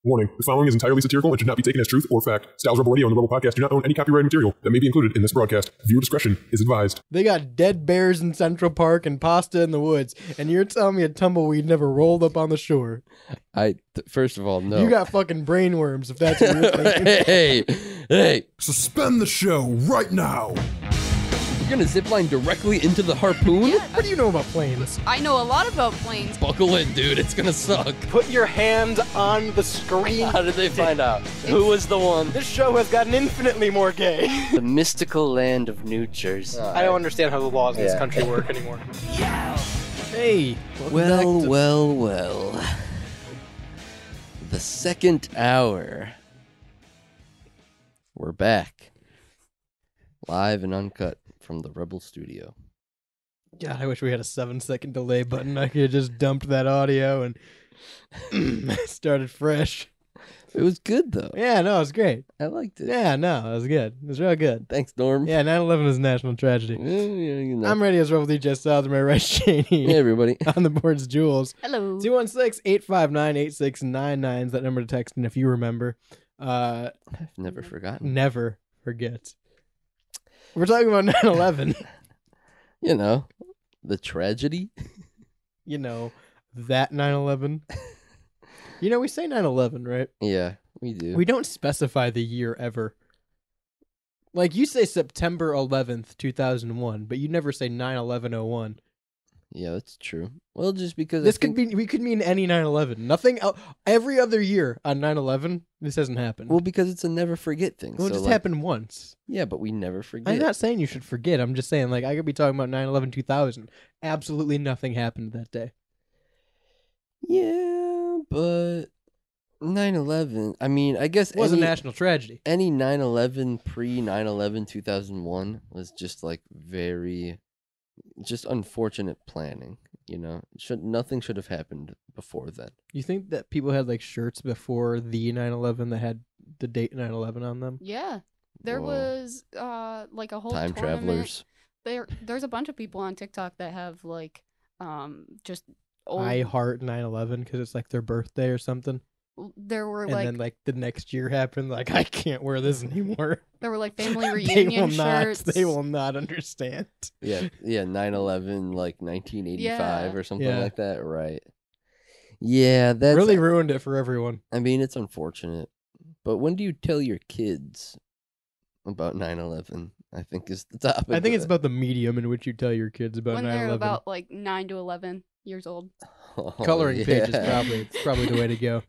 Warning, the following is entirely satirical and should not be taken as truth or fact. Styles Rebel Radio and the Rebel Podcast do not own any copyrighted material that may be included in this broadcast. Viewer discretion is advised. They got dead bears in Central Park and pasta in the woods, and you're telling me a tumbleweed never rolled up on the shore. First of all, no. You got fucking brainworms if that's what you're thinking. Hey. Suspend the show right now. You're gonna zipline directly into the harpoon? Yeah. What do you know about planes? I know a lot about planes. Buckle in, dude. It's gonna suck. Put your hands on the screen. How did they find out? Who was the one? This show has gotten infinitely more gay. The mystical land of New Jersey. I don't understand how the laws in this country work anymore. Hey. Well. The second hour. We're back. Live and uncut from the Rebel Studio. God, I wish we had a 7-second delay button. I could have just dumped that audio and started fresh. It was good, though. Yeah, no, it was great. I liked it. Yeah, no, it was good. It was real good. Thanks, Norm. Yeah, 9/11 is a national tragedy. You know. I'm ready as Rebel DJ Styles, my right Shaney. Hey, everybody. On the board's Jules. Hello. 216-859-8699 is that number to text, and if you remember, I've never forgotten. never forget. We're talking about 9/11. You know, the tragedy. You know, that 9/11. You know, we say 9/11, right? Yeah, we do. We don't specify the year ever. Like, you say September 11th, 2001, but you never say 9/11/01. Yeah, that's true. Well, just because We could mean any 9/11. Nothing else. Every other year on 9/11, this hasn't happened. Well, because it's a never forget thing. Well, it so, just like, happened once. Yeah, but we never forget. I'm not saying you should forget. I'm just saying, like, I could be talking about 9/11/2000. Absolutely nothing happened that day. Yeah, but 9/11. I mean, I guess It was a national tragedy. any 9/11 pre 9/11 2001 was just like very, just unfortunate planning. You know, nothing should have happened before then. You think that people had, like, shirts before the 9/11 that had the date 9/11 on them? Yeah. There Whoa. was like a whole Time tournament. travelers. There's a bunch of people on TikTok that have like just old. I heart 9/11 because it's like their birthday or something. There were And like then, like, the next year happened, like, I can't wear this anymore. there were like family reunion shirts. They will not understand. Yeah, 9/11 like 1985 Yeah. or something Yeah. like that, right? Yeah, that's Really ruined it for everyone. I mean, it's unfortunate. But when do you tell your kids about 9/11? I think is the topic. I think of it's it. about the medium in which you tell your kids about When 9/11. they're about like 9 to 11 years old. Oh, Coloring pages yeah. probably the way to go.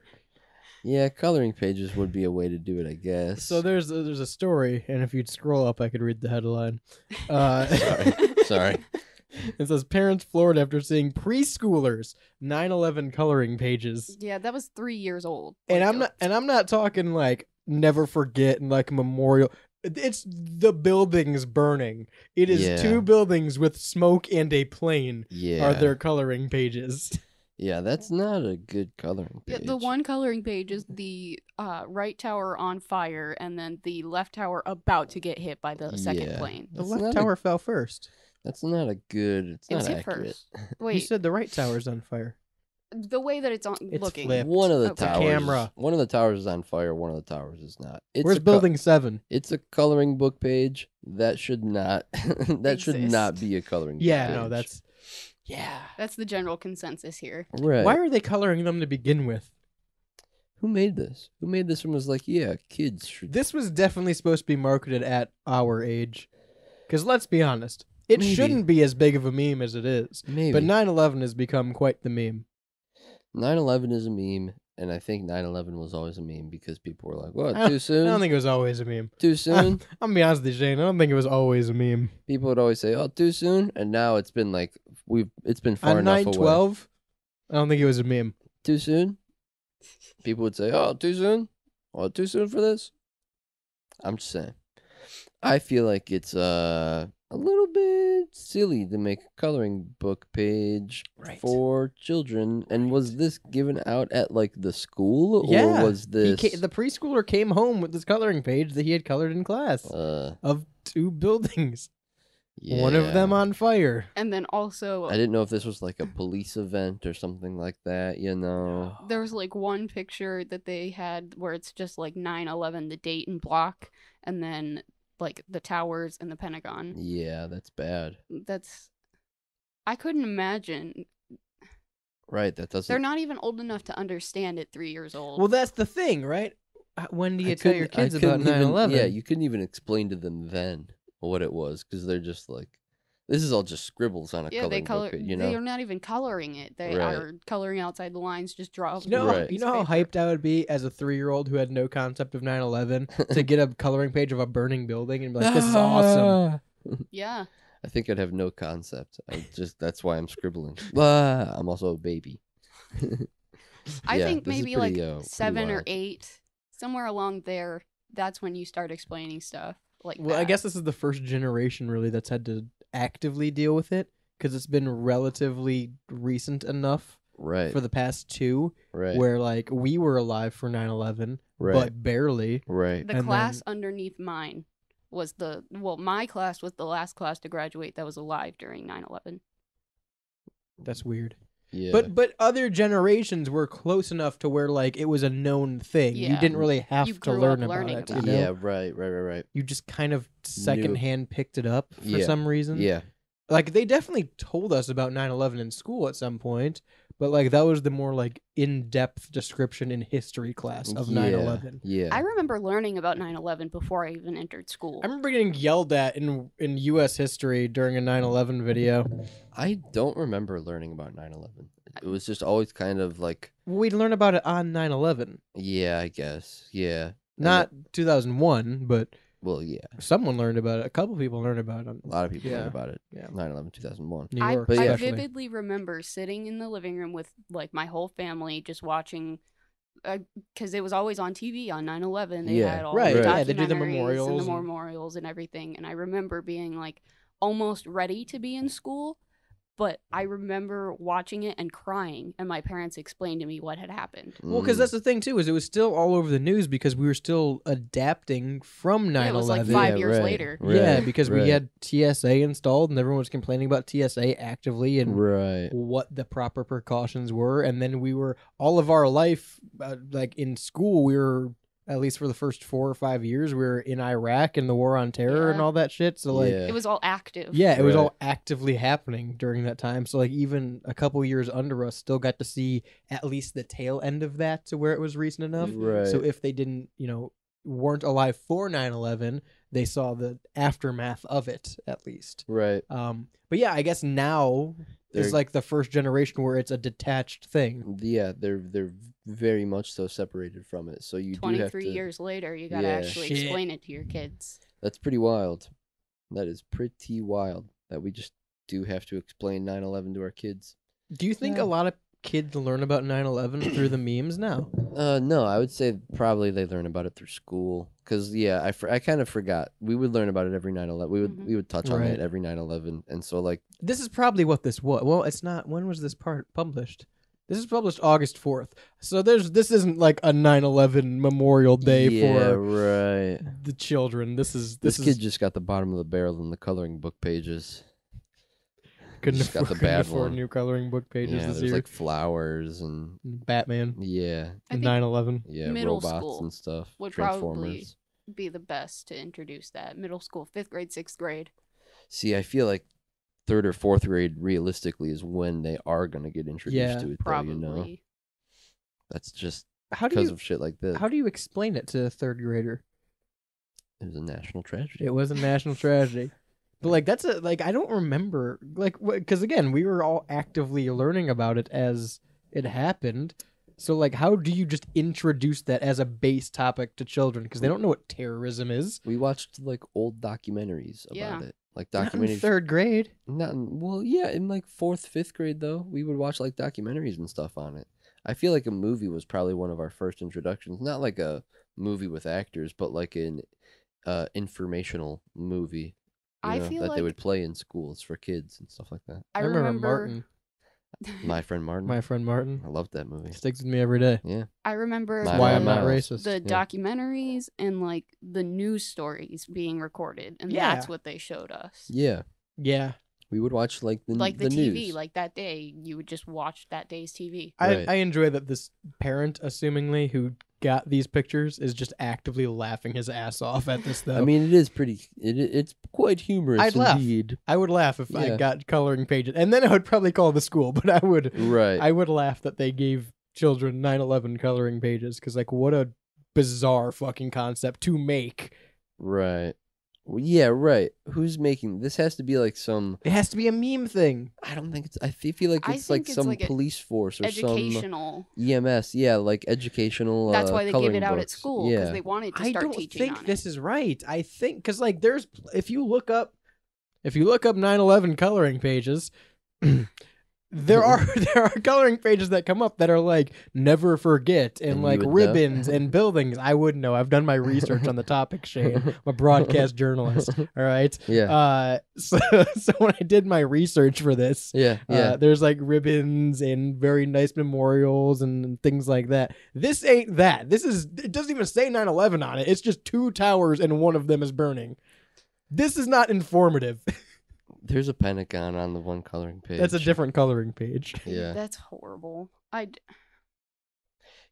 Yeah, coloring pages would be a way to do it, I guess. So there's a story, and if you'd scroll up, I could read the headline. Sorry. It says parents floored after seeing preschoolers 9/11 coloring pages. Yeah, that was 3 years old. And Like, I'm not talking like never forget and like a memorial. It's the buildings burning. It is Yeah. 2 buildings with smoke and a plane Yeah. are their coloring pages. Yeah, that's not a good coloring Yeah, page. the one coloring page is the right tower on fire, and then the left tower about to get hit by the second Yeah. plane. The That's left not tower fell first. That's not a good. It's It was not hit accurate. first. You Wait, said the right tower's on fire. the way that it's on It's looking. flipped. One of the Okay. towers. Camera. One of the towers is on fire. One of the towers is not. It's Where's a building 7? It's a coloring book page. That should not. that should not Exist. be a coloring. Yeah, book no, page. that's... Yeah. That's the general consensus here. right. Why are they coloring them to begin with? Who made this? Who made this and was like, yeah, kids should. This was definitely supposed to be marketed at our age. Because let's be honest, it Maybe. shouldn't be as big of a meme as it is. Maybe. But 9/11 has become quite the meme. 9/11 is a meme, and I think 9/11 was always a meme because people were like, "What? I Too soon? I don't think it was always a meme. Too soon?" I'm gonna be honest with you, Shane. I don't think it was always a meme. People would always say, "Oh, too soon," and now it's been like it's been far On enough away. 9/12, I don't think it was a meme. Too soon? People would say, "Oh, too soon? Oh, too soon for this?" I'm just saying. I feel like it's a little bit silly to make a coloring book page Right. for children. And was this given out at like the school, Yeah, or was this the preschooler came home with this coloring page that he had colored in class uh of 2 buildings. One of them Yeah. on fire. And then also, I didn't know if this was like a police event or something like that, you know. there was like one picture that they had where it's just like 9/11, the date and block, and then like the towers and the Pentagon. Yeah, that's bad. I couldn't imagine. Right, that doesn't. They're not even old enough to understand at 3 years old. Well, that's the thing, right? When do I you tell your couldn't- I kids about couldn't even- 9/11? Yeah, you couldn't even explain to them then what it was because they're just like, this is all just scribbles on a yeah, they coloring color. book, you They are know. not even coloring it. They Right. are coloring outside the lines. Just draw. You know, Right. you know how hyped I would be as a 3-year-old who had no concept of 9/11 to get a coloring page of a burning building and be like, "This is awesome." Yeah. I think I'd have no concept. That's why I'm scribbling. I'm also a baby. I Yeah, think this is maybe pretty, like 7 or wild. 8, somewhere along there. That's when you start explaining stuff like Well, I that. guess this is the first generation really that's had to actively deal with it because it's been relatively recent enough Right. for the past 2 Right. where like we were alive for 9/11, Right. but barely. Right. The and class underneath mine was my class was the last class to graduate that was alive during 9/11. That's weird. Yeah. But other generations were close enough to where like it was a known thing. You Yeah. didn't really have You to grew learn up about learning it. about You it. know? Yeah. Right. You just kind of secondhand picked it up for Yeah. some reason. Yeah. Like they definitely told us about 9/11 in school at some point, but like that was the more like in-depth description in history class of 9/11. Yeah. I remember learning about 9/11 before I even entered school. I remember getting yelled at in US history during a 9/11 video. I don't remember learning about 9/11. It was just always kind of like, We'd learn about it on 9/11. yeah, I guess. Yeah. Not 2001, but Well, yeah. someone learned about it. A couple people learned about it on A lot of people Yeah. learned about it. Yeah. 9/11, 2001. New I, York, But I yeah. especially. vividly remember sitting in the living room with like my whole family just watching, because it was always on TV on 9/11. They Yeah. had all Right, the yeah, they do the documentaries memorials and and- the memorials and everything. And I remember being like almost ready to be in school, but I remember watching it and crying, and my parents explained to me what had happened. Well, because that's the thing too, is it was still all over the news because we were still adapting from 9/11. Yeah, it was like Yeah, 5 years right. later. Yeah, Right, because right. we had TSA installed and everyone was complaining about TSA actively and Right. what the proper precautions were. And then we were all of our life, like in school, we were at least for the first 4 or 5 years, we were in Iraq and the war on terror and Yeah. all that shit. So like, Yeah. It was all active. yeah, it was Right. all actively happening during that time. So like even a couple years under us still got to see at least the tail end of that to where it was recent enough. Right. So if they didn't, weren't alive for 9/11, they saw the aftermath of it at least. Right. But yeah, I guess now is They're- like the first generation where it's a detached thing. Yeah, they're very much so separated from it. So you do have 23 to. years later, you gotta Yeah. actually Shit. explain it to your kids. That's pretty wild. That is pretty wild that we just do have to explain 9/11 to our kids. Do you think Yeah. a lot of kids learn about 9/11 through the memes now? No, I would say probably they learn about it through school. Cause yeah, I kind of forgot. We would learn about it every 9/11. We would touch on Right. it every 9/11, and so like This is probably what this was. Well, it's not. When was this part published? This is published August 4th. So this isn't like a 9/11 Memorial Day yeah, for right. the children. This This is kid just got the bottom of the barrel in the coloring book pages. couldn't just got afford, the bad couldn't afford one. new coloring book pages Yeah, this there's year. like flowers and Batman, yeah, I think 9/11. yeah, Middle robots school and stuff. would Transformers. be the best to introduce that. Middle school, 5th grade, 6th grade. See, I feel like 3rd or 4th grade realistically is when they are gonna get introduced Yeah, to it. Probably. Though, you know, that's just How do because you of shit like this. how do you explain it to a 3rd grader? It was a national tragedy. It was a national tragedy. But like that's a like I don't remember like because again we were all actively learning about it as it happened. So like how do you just introduce that as a base topic to children because they don't know what terrorism is? We watched like old documentaries about Yeah. it, like Not in documentaries. 3rd grade. Well, yeah, in like 4th, 5th grade though, we would watch like documentaries and stuff on it. I feel like a movie was probably one of our first introductions. Not like a movie with actors, but like an informational movie. I that feel they like- would play in schools for kids and stuff like that. I remember remember Martin, My friend Martin. my friend Martin. I loved that movie. Sticks with me every day. Yeah. I remember My Why Miles. I'm not racist. the Yeah. documentaries and like the news stories being recorded, and Yeah. that's what they showed us. Yeah. Yeah. We would watch like the TV, news. like that day, you would just watch that day's TV. Right. I enjoy that this parent, assumingly, who got these pictures is just actively laughing his ass off at this though. I mean, it is pretty. It's quite humorous I'd laugh. indeed. I would laugh if I Yeah. got coloring pages, and then I would probably call the school. But I would Right. laugh that they gave children 9/11 coloring pages because like what a bizarre fucking concept to make. Right. Well, yeah. Right. Who's making this? Has to be like some. It has to be a meme thing. I don't think it's. I feel like I it's like think it's some like a police force or some Educational. EMS. Yeah, like educational. That's why they give coloring it out at books. school because Yeah. they wanted to I start don't teaching think on this it. is right. I think because like there's if you look up 9/11 coloring pages, there are coloring pages that come up that are like never forget and And you like would know. ribbons and buildings. I would know. I've done my research on the topic, Shane. I'm a broadcast journalist. All right. Yeah. So when I did my research for this, Yeah. Yeah. there's like ribbons and very nice memorials and things like that. This ain't that. It doesn't even say 9/11 on it. It's just 2 towers and one of them is burning. This is not informative. There's a Pentagon on the one coloring page. That's a different coloring page. Yeah. That's horrible.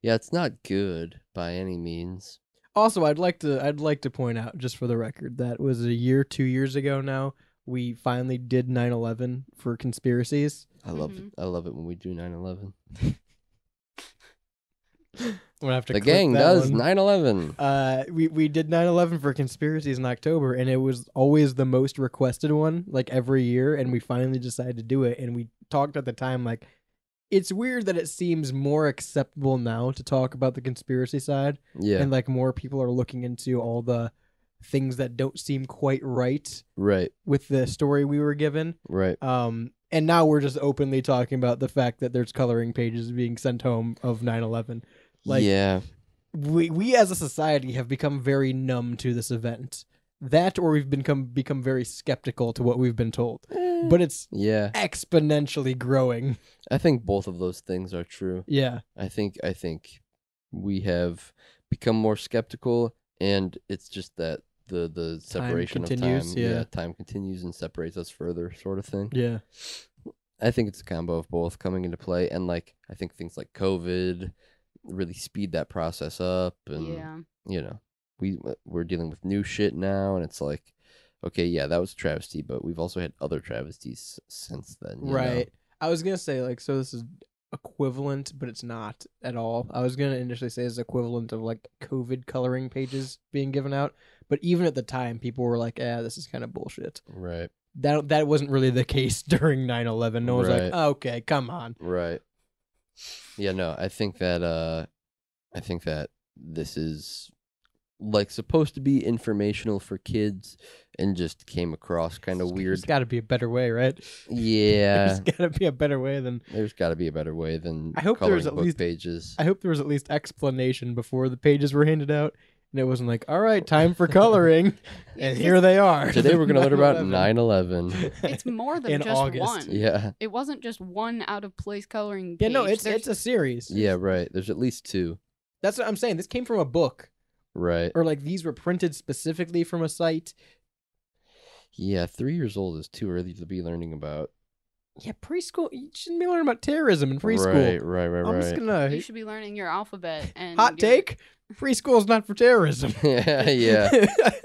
Yeah, it's not good by any means. Also, I'd like to point out, just for the record, that was 2 years ago now. We finally did 9/11 for conspiracies. I love it. I love it when we do 9/11. I'm gonna have to. The clip gang that does one. 9/11. We did 9/11 for conspiracies in October, and it was always the most requested one, like every year. And we finally decided to do it. And we talked at the time, like, it's weird that it seems more acceptable now to talk about the conspiracy side, Yeah. and like more people are looking into all the things that don't seem quite right Right. with the story we were given. Right. And now we're just openly talking about the fact that there's coloring pages being sent home of 9/11. Like, yeah. we as a society have become very numb to this event. That, or we've become very skeptical to what we've been told. But it's Yeah. exponentially growing. I think both of those things are true. Yeah. I think we have become more skeptical, and it's just that the separation continues, of time. yeah. Time continues and separates us further, sort of thing. Yeah. I think it's a combo of both coming into play, and like I think things like COVID really speed that process up, and Yeah. you know, we're dealing with new shit now, and it's like, okay, yeah, that was a travesty, but we've also had other travesties since then. you Right. know? I was going to say, like, so this is equivalent, but it's not at all. I was going to initially say it's equivalent of, like, COVID coloring pages being given out. But even at the time, people were like, this is kind of bullshit. Right. That wasn't really the case during 9/11. No one's like, Right. okay, come on. Right. Yeah, no, I think that this is like supposed to be informational for kids and just came across kind of There's weird. got to be a better way, right? Yeah. There's got to be a better way than... There's got to be a better way than I hope coloring there's at book least- pages. I hope there was at least explanation before the pages were handed out. And it wasn't like, all right, time for coloring. And here they are. Today we're going to learn about 9/11. 9/11. It's more than In just August. one. Yeah. It wasn't just one out of place coloring Yeah, page. no, it's There's- a series. Yeah, right. There's at least 2. That's what I'm saying. This came from a book. Right. Or like these were printed specifically from a site. Yeah, 3 years old is too early to be learning about. Yeah, preschool. You shouldn't be learning about terrorism in preschool. Right. I'm just gonna... You should be learning your alphabet and Hot your- take? Preschool's not for terrorism. Yeah. Yeah,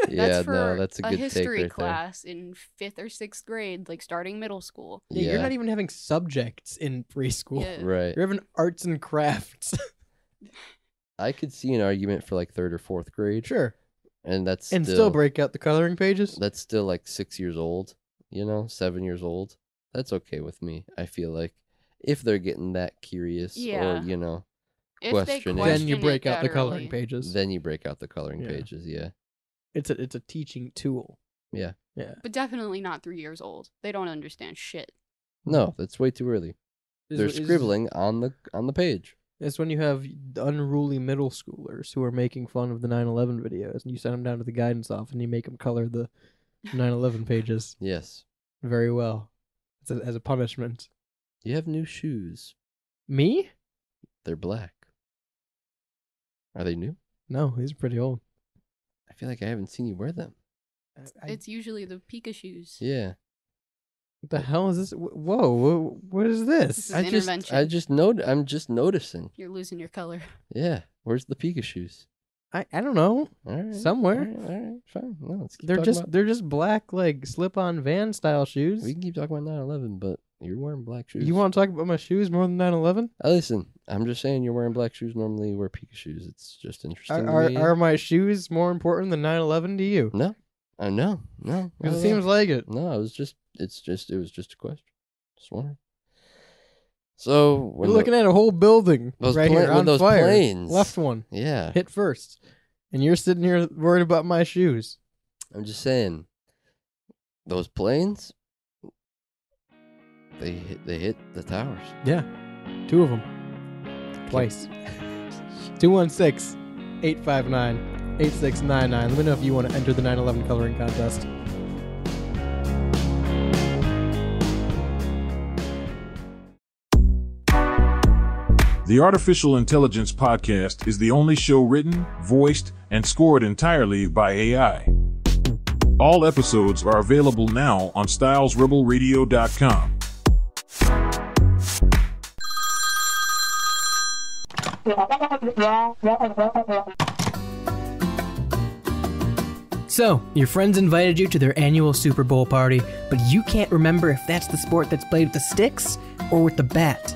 That's for no, that's a good take history right class in 5th or 6th grade, like starting middle school. there. Yeah, you're not even having subjects in preschool. Yeah. Right. You're having arts and crafts. I could see an argument for like 3rd or 4th grade. Sure. And that's And still break out the coloring pages. that's still like 6 years old, 7 years old. That's okay with me. I feel like if they're getting that curious Yeah. or, If they Question it. Then you question break it out the that coloring early. pages. then you break out the coloring Yeah. pages, yeah. It's a teaching tool. Yeah. Yeah. But definitely not 3 years old. They don't understand shit. No, that's way too early. They're Is- scribbling on the page. It's when you have the unruly middle schoolers who are making fun of the 9/11 videos, and you send them down to the guidance office and you make them color the 9/11 pages Yes. very well as a punishment. You have new shoes. Me? They're black. Are they new? No, these are pretty old. I feel like I haven't seen you wear them. I- It's usually the Pika shoes. Yeah. What the hell is this? Whoa! What is This this? is intervention. I'm just noticing. You're losing your color. Yeah. Where's the Pikachus? I don't know. All right. Somewhere. All right. Fine. No, let's keep They're talking just about- they're just black like slip-on Van style shoes. We can keep talking about 9/11, but you're wearing black shoes. You want to talk about my shoes more than 9/11? Listen, I'm just saying you're wearing black shoes. Normally you wear Pikachus. It's just interesting to me. Are my shoes more important than 9/11 to you? No. No. Because it seems like it. No, it was just a question. Just wondering. So We're looking at a whole building those right pla- here with on those fire. planes. Left one Yeah, hit first, and you're sitting here worried about my shoes. I'm just saying. Those planes, they hit the towers. Yeah, 2 of them, twice. 216-859-8699. Let me know if you want to enter the 9/11 coloring contest. The Artificial Intelligence Podcast is the only show written, voiced, and scored entirely by AI. All episodes are available now on stylesrebelradio.com. So, your friends invited you to their annual Super Bowl party, but you can't remember if that's the sport that's played with the sticks or with the bat.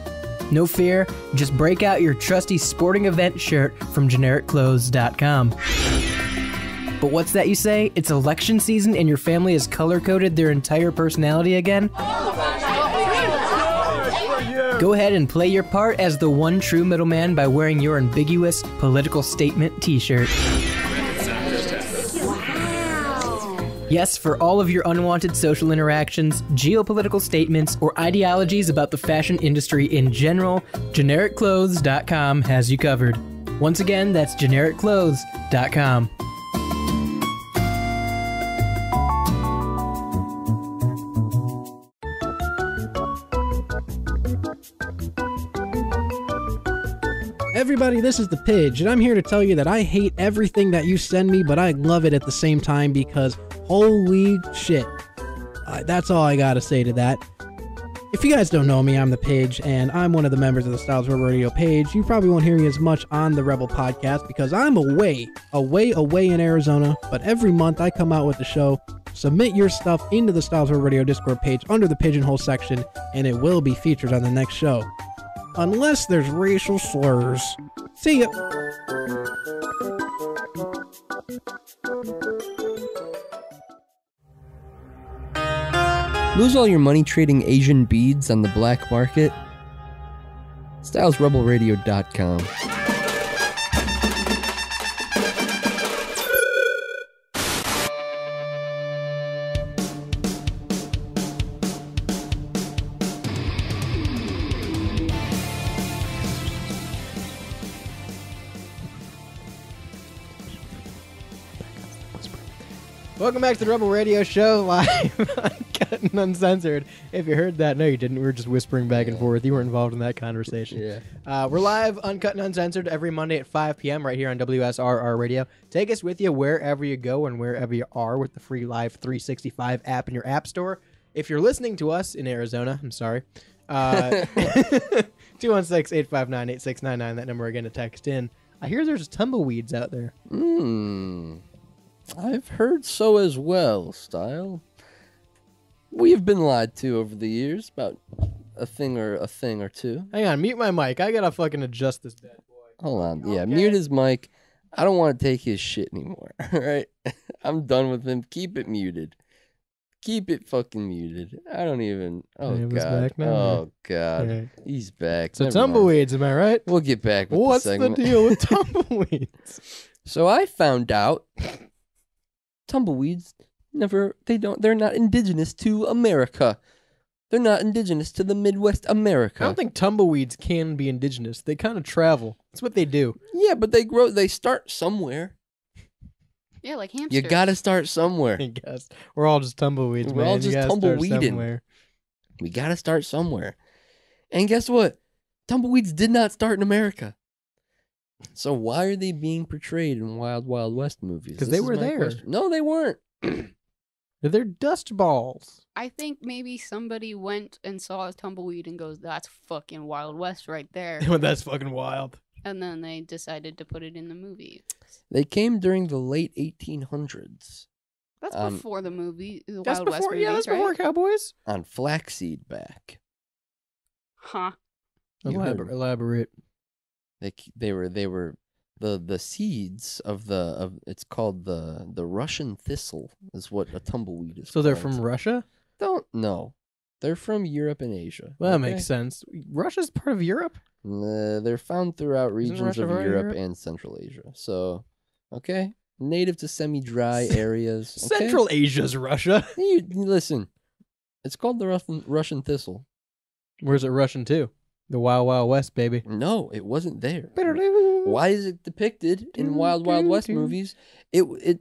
No fear, just break out your trusty sporting event shirt from genericclothes.com. But what's that you say? It's election season and your family has color-coded their entire personality again? Go ahead and play your part as the one true middleman by wearing your ambiguous political statement t-shirt. Yes, for all of your unwanted social interactions, geopolitical statements, or ideologies about the fashion industry in general, genericclothes.com has you covered. Once again, that's genericclothes.com. Everybody, this is the Pidge, and I'm here to tell you that I hate everything that you send me, but I love it at the same time because holy shit. That's all I gotta say to that. If you guys don't know me, I'm the Pidge, and I'm one of the members of the Styles Rebel Radio page. You probably won't hear me as much on the Rebel podcast because I'm away in Arizona, but every month I come out with the show. Submit your stuff into the Styles Rebel Radio Discord page under the Pigeonhole section, and it will be featured on the next show. Unless there's racial slurs. See ya. Lose all your money trading Asian beads on the black market? StylesRebelRadio.com. Welcome back to the Rebel Radio Show, live, uncut and uncensored. If you heard that, no, you didn't. We were just whispering back and forth. You were involved in that conversation. Yeah. We're live, uncut and uncensored, every Monday at 5 p.m. right here on WSRR Radio. Take us with you wherever you go and wherever you are with the free Live 365 app in your app store. If you're listening to us in Arizona, I'm sorry. 216-859-8699, that number again to text in. I hear there's tumbleweeds out there. I've heard so as well, Style. We've been lied to over the years about a thing or two. Hang on, mute my mic. I gotta fucking adjust this bad boy. Hold on. Yeah, mute his mic. I don't want to take his shit anymore. All right? I'm done with him. Keep it muted. Keep it fucking muted. I don't even. Oh, He was God. back now, Oh, God. Okay. He's back. So Never mind. tumbleweeds, am I right? We'll get back with What's the the segment. deal with tumbleweeds? So I found out tumbleweeds they're not indigenous to America. They're not indigenous to the Midwest America. I don't think tumbleweeds can be indigenous. They kind of travel. That's what they do. Yeah, but they start somewhere. Yeah, like hamsters. You gotta start somewhere. I guess we're all just tumbleweeds, We're man. all You just gotta start tumbleweeding. somewhere. We gotta start somewhere. And guess what? Tumbleweeds did not start in America. So why are they being portrayed in Wild Wild West movies? 'Cause This they is were my there. question. No, they weren't. They're dust balls. I think maybe somebody went and saw a tumbleweed and goes, "That's fucking Wild West right there," That's fucking wild. and then they decided to put it in the movie. They came during the late 1800s That's before the movie, the That's Wild before, West movies, yeah, that's right? before Cowboys. on flaxseed back. Huh? You heard 'em. Elaborate. They were the seeds of it's called the Russian thistle is what a tumbleweed is. So they're called. from Russia? Don't know. They're from Europe and Asia. Well, that okay? makes sense. Russia's part of Europe? They're found throughout regions Russia of part of Europe Europe? and Central Asia. So, okay, native to semi-dry areas. Okay? Central Asia's Russia. You listen. It's called the Russian thistle. Where's it Russian too? The Wild Wild West, baby. No, it wasn't there. Why is it depicted in Wild Wild West movies? It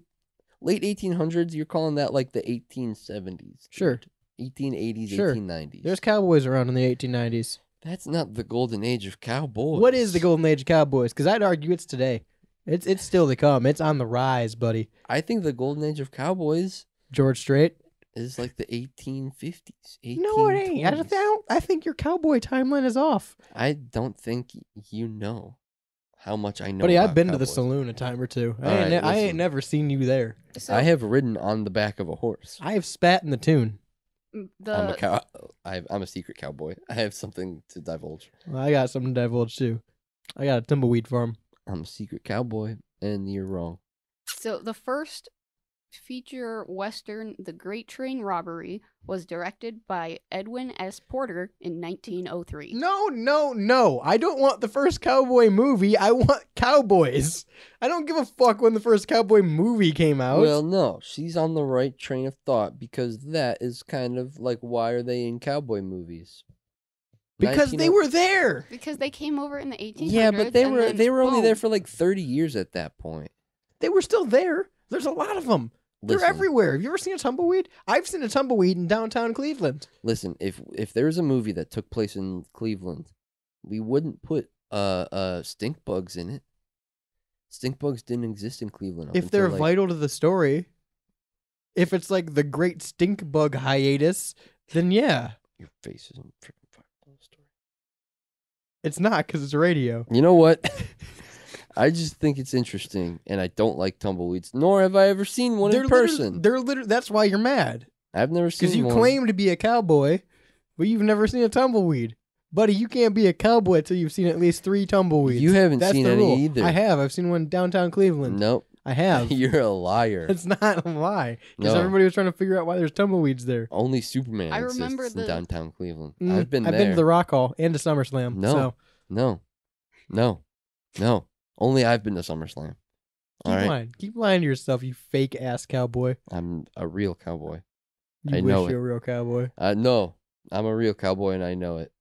late 1800s. You're calling that like the 1870s? Sure. 1880s, Sure. 1890s. There's cowboys around in the 1890s. That's not the golden age of cowboys. What is the golden age of cowboys? Because I'd argue it's today. It's still to come. It's on the rise, buddy. I think the golden age of cowboys George Strait. is like the 1850s. 1820s. No, it ain't. I think your cowboy timeline is off. I don't think you know how much I know. Buddy, I've about been to the cowboys. saloon a time or two. All right, I ain't listen. never seen you there. So I have ridden on the back of a horse. I have spat in the tune. I'm a cow. I'm a secret cowboy. I have something to divulge. Well, I got something to divulge too. I got a tumbleweed farm. I'm a secret cowboy, and you're wrong. So the first feature western, The Great Train Robbery, was directed by Edwin S. Porter in 1903. No. I don't want the first cowboy movie. I want cowboys. I don't give a fuck when the first cowboy movie came out. Well, no, she's on the right train of thought because that is kind of like why are they in cowboy movies? because they 19 were there. Because they came over in the 1800s. Yeah, but they and were then they were only there boom. for like 30 years at that point. They were still there. There's a lot of them. They're Listen. everywhere. Have you ever seen a tumbleweed? I've seen a tumbleweed in downtown Cleveland. Listen, if there was a movie that took place in Cleveland, we wouldn't put stink bugs in it. Stink bugs didn't exist in Cleveland. up If until, they're like, vital to the story. If it's like the great stink bug hiatus, then yeah. your face isn't freaking vital to the story. It's not because it's radio. You know what? I just think it's interesting, and I don't like tumbleweeds. Nor have I ever seen one in person. They're literally. That's why you're mad. I've never seen Because you one. claim to be a cowboy, but you've never seen a tumbleweed. Buddy, you can't be a cowboy until you've seen at least 3 tumbleweeds. You haven't That's seen the any rule. either. I have. I've seen one in downtown Cleveland. Nope. I have. You're a liar. It's not a lie. Because No. everybody was trying to figure out why there's tumbleweeds there. Only Superman I remember exists in the- downtown Cleveland. Mm, I've been there. I've been to the Rock Hall and to SummerSlam. No. So No. Only I've been to SummerSlam. All right. keep lying to yourself, you fake ass cowboy. I'm a real cowboy. You I wish know you were a real cowboy. No, I'm a real cowboy and I know it.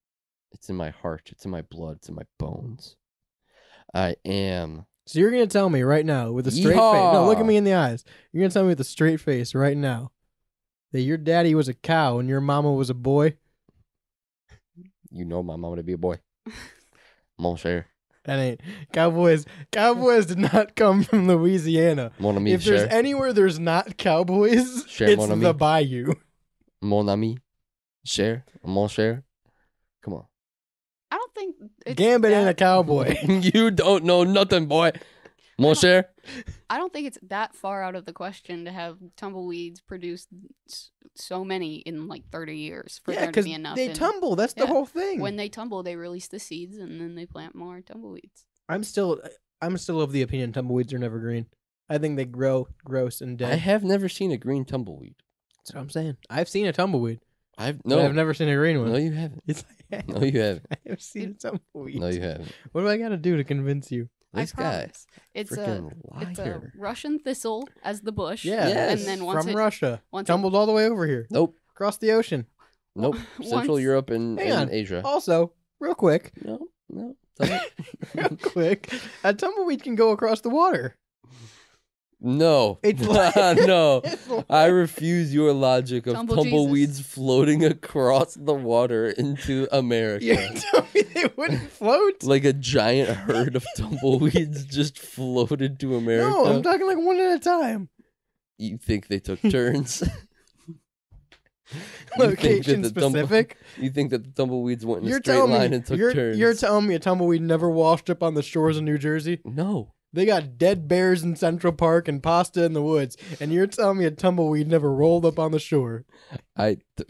It's in my heart. It's in my blood. It's in my bones. I am. So you're gonna tell me right now with a straight face. Yeehaw! No, look at me in the eyes. You're gonna tell me with a straight face right now that your daddy was a cow and your mama was a boy. You know my mama to be a boy. Mon cher. That ain't cowboys. Cowboys did not come from Louisiana. Mon ami If there's cher. anywhere there's not cowboys, Cher, it's mon ami. the bayou. Mon ami. Cher. Mon cher. Come on. I don't think it's Gambit ain't a that, cowboy. You don't know nothing, boy. Mon cher. I don't think it's that far out of the question to have tumbleweeds produce so many in like 30 years for Yeah, there to because be enough. they and tumble. That's the yeah, whole thing. When they tumble, they release the seeds and then they plant more tumbleweeds. I'm still of the opinion tumbleweeds are never green. I think they grow gross and I dead. have never seen a green tumbleweed. That's what I'm saying. I've seen a tumbleweed. I've But I've never seen a green one. No, you haven't. Yes, I have. No, you haven't. I have seen a tumbleweed. No, you haven't. What do I got to do to convince you? This I guy, promise. It's freaking it's a liar. Russian thistle as the bush. Yeah, Yes. And then once from it, Russia, once tumbled all the way over here, Nope. across the ocean. Nope. Central Once- Europe and, Hang on. and Asia. Also, real quick, No. Tell me. real quick, a tumbleweed can go across the water. No. It's like- no. It's like- I refuse your logic of Tumble tumbleweeds Jesus. floating across the water into America. You told me they wouldn't float. Like a giant herd of tumbleweeds just floated to America. No, I'm talking like one at a time. You think they took turns? Location specific. You think that the tumbleweeds went in a You're straight telling line me and took you're turns? telling me a tumbleweed never washed up on the shores of New Jersey? No. They got dead bears in Central Park and pasta in the woods, and you're telling me a tumbleweed never rolled up on the shore?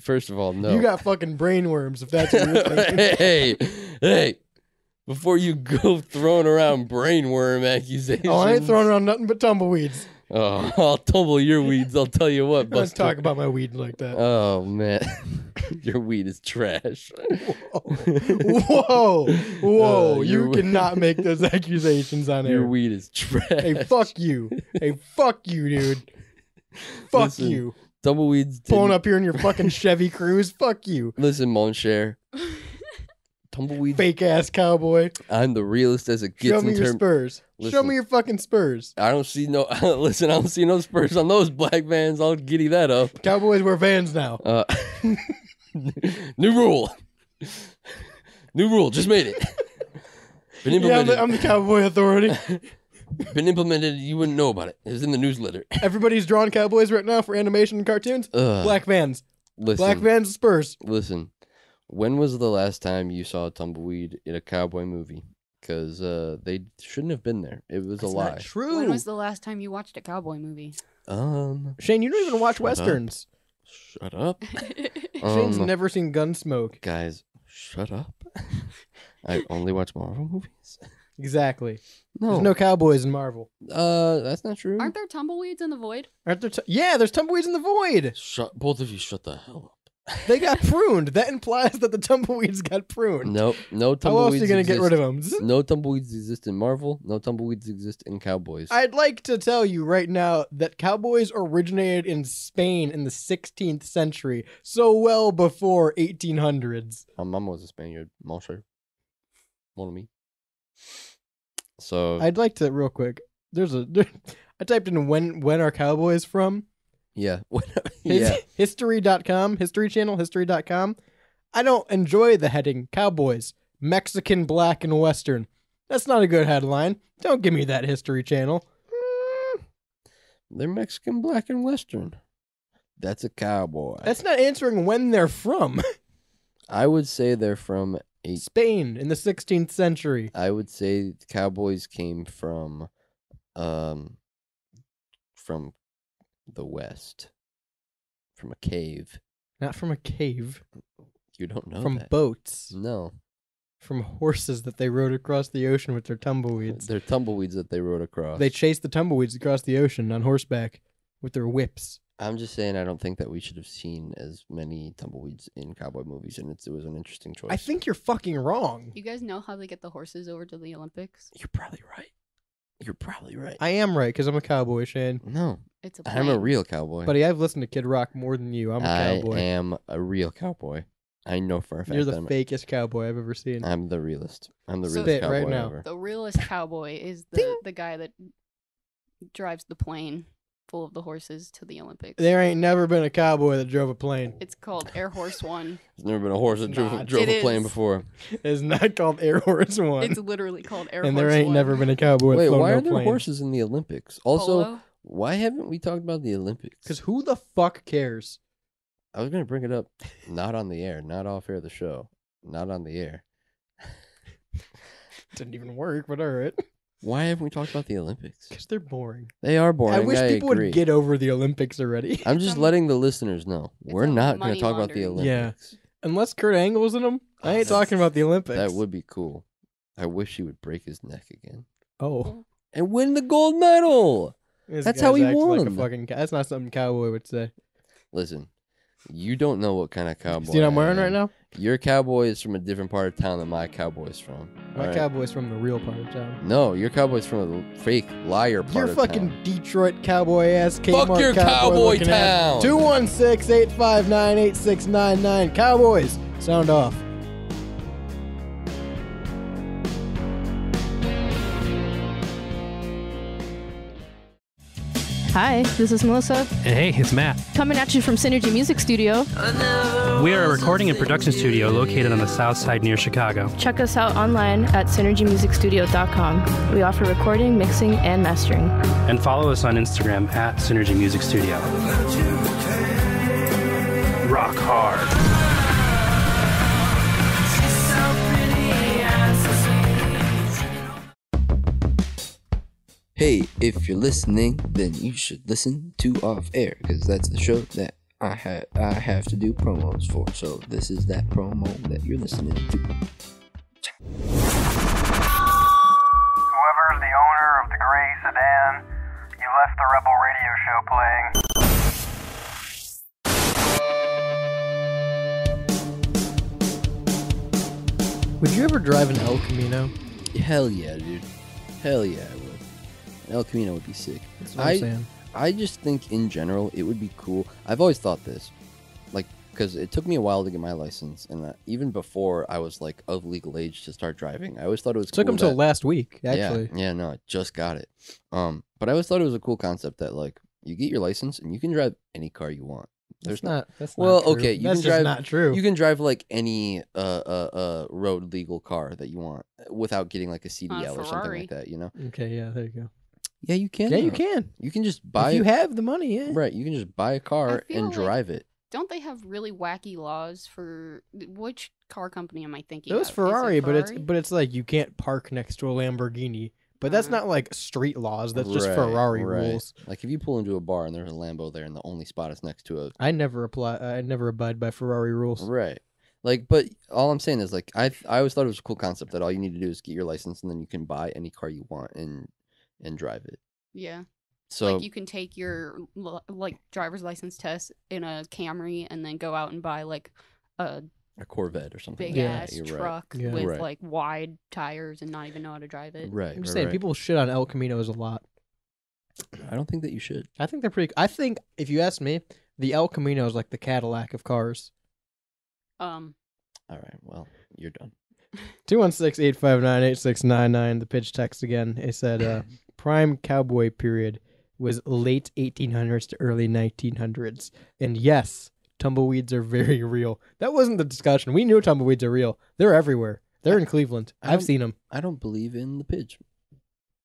First of all, no. You got fucking brainworms if that's what you're thinking. hey. Before you go throwing around brainworm accusations. Oh, I ain't throwing around nothing but tumbleweeds. Oh, I'll tumble your weeds. I'll tell you what. Let's Buster. talk about my weed like that. Oh man, your weed is trash. Whoa! You cannot make those accusations on Your air. weed is trash. Hey, fuck you! Hey, fuck you, dude! Fuck Listen, you! Tumbleweeds Pulling up here in your fucking Chevy Cruze. Fuck you! Listen, mon cher. Tumbleweeds. Fake ass cowboy. I'm the realest as it gets. Show me your Spurs. Show Listen. me your fucking Spurs. I don't see no. Listen, I don't see no Spurs on those black vans. I'll giddy that up. Cowboys wear Vans now. New rule. New rule. Just made it. Been Yeah, implemented. I'm the cowboy authority. Been implemented. You wouldn't know about it. It was in the newsletter. Everybody's drawing cowboys right now for animation and cartoons. Ugh. Black Vans. Listen. Black Vans Spurs. Listen. When was the last time you saw a tumbleweed in a cowboy movie? Because they shouldn't have been there. It was That's a lie. not true. When was the last time you watched a cowboy movie? Shane, you don't even watch Shut westerns. Shut up. Shane's never seen Gunsmoke. Guys, shut up. I only watch Marvel movies. Exactly. No. There's no cowboys in Marvel. That's not true. Aren't there tumbleweeds in the void? Aren't there? Yeah, there's tumbleweeds in the void. Both of you shut the hell up. They got pruned. That implies that the tumbleweeds got pruned. Nope. No tumbleweeds. How else are you gonna get rid of them? No tumbleweeds exist in Marvel. No tumbleweeds exist in Cowboys. I'd like to tell you right now that cowboys originated in Spain in the 16th century, so well before 1800s. My mom was a Spaniard. Monsieur. One of me. So I'd like to real quick. I typed in when are cowboys from? yeah. Yeah. History.com, History Channel, History.com. I don't enjoy the heading Cowboys, Mexican, Black, and Western. That's not a good headline. Don't give me that History Channel. They're Mexican, Black, and Western. That's a cowboy. That's not answering when they're from. I would say they're from Spain in the 16th century. I would say cowboys came from the West. From a cave. Not from a cave. You don't know From that. boats. No. From horses that they rode across the ocean with their tumbleweeds. They're tumbleweeds that they rode across. They chased the tumbleweeds across the ocean on horseback with their whips. I'm just saying I don't think that we should have seen as many tumbleweeds in cowboy movies, and it was an interesting choice. I think you're fucking wrong. You guys know how they get the horses over to the Olympics? You're probably right. You're probably right. I am right because I'm a cowboy, Shane. No. It's a I'm a plane. real cowboy. Buddy, I've listened to Kid Rock more than you. I'm a cowboy. I am a real cowboy. I know for a fact You're the I'm fakest cowboy I've ever seen. I'm the realist. I'm the So- realest Spit cowboy right now. ever. The realest cowboy is the guy that drives the plane full of the horses to the Olympics. There ain't never been a cowboy that drove a plane. It's called Air Horse One. There's never been a horse that It's drove, not. drove It a plane is. before. It's not called Air Horse One. It's literally called Air and Horse there ain't One. never been a cowboy that Wait, flown why no are there plane. horses in the Olympics? Also, Polo? why haven't we talked about the Olympics? Because who the fuck cares? I was going to bring it up, not on the air, not off air of the show, not on the air. Didn't even work, but all right. Why haven't we talked about the Olympics? Because they're boring. They are boring. I wish people agree. would get over the Olympics already. I'm just Some- letting the listeners know we're a not going money to talk about the laundering. Olympics. Unless Kurt Angle's in them, I ain't that's- talking about the Olympics. That would be cool. I wish he would break his neck again Oh. and win the gold medal. This That's how guy's he acting like a won. fucking that's not something cowboy would say. Listen, you don't know what kind of cowboy. See what I'm I wearing am. right now? Your cowboy is from a different part of town than my cowboy's from. My All right? cowboy's from the real part of town. No, your cowboy's from a fake liar part Your of fucking town. Detroit cowboy ass Kmart Fuck your cowboy looking ass. town. 216-859-8699. Cowboys, sound off. Hi, this is Melissa, And hey, it's Matt. coming at you from Synergy Music Studio. We are a recording and production studio located on the south side near Chicago. Check us out online at synergymusicstudio.com. We offer recording, mixing, and mastering. And follow us on Instagram at Synergy Music Studio. rock hard. Hey, if you're listening, then you should listen to Off Air, because that's the show that I have to do promos for. So this is that promo that you're listening to. Whoever's the owner of the gray sedan, you left the Rebel radio show playing. Would you ever drive an El Camino? Hell yeah, dude. Hell yeah, I would. El Camino would be sick. That's what I'm saying. I just think in general it would be cool. I've always thought this, like, because it took me a while to get my license, and even before I was like of legal age to start driving, I always thought it was Took cool him till that- last week, actually. Yeah, no, I just got it. But I always thought it was a cool concept that like you get your license and you can drive any car you want. That's Well, not true. okay, you That's can drive. just not true. You can drive like any road legal car that you want without getting like a CDL or something Ferrari. like that. You know? Okay, yeah, there you go. Yeah, you can. Yeah, you though. can. You can just buy. If you have the money, yeah. Right, you can just buy a car I feel and like- drive it. Don't they have really wacky laws for which car company am I thinking? It was of? Is Ferrari, but Ferrari? it's like you can't park next to a Lamborghini. But that's not like street laws. That's just Right, Ferrari right. rules. Like if you pull into a bar and there's a Lambo there, and the only spot is next to a I never abide by Ferrari rules. right. Like, but all I'm saying is like I always thought it was a cool concept that all you need to do is get your license and then you can buy any car you want and drive it. Yeah. So Like you can take your like driver's license test in a Camry and then go out and buy like a a Corvette or something. big like ass that. You're truck Yeah. with Right. like wide tires and not even know how to drive it. Right. I'm just right, saying, right. people shit on El Caminos a lot. I don't think that you should. I think they're pretty. I think if you ask me, the El Camino is like the Cadillac of cars. All right. Well, you're done. 216-859-8699. The pitch text again. It said prime cowboy period was late 1800s to early 1900s. And yes, tumbleweeds are very real. That wasn't the discussion. We knew tumbleweeds are real. They're everywhere. They're in Cleveland. I've seen them. I don't believe in the pitch.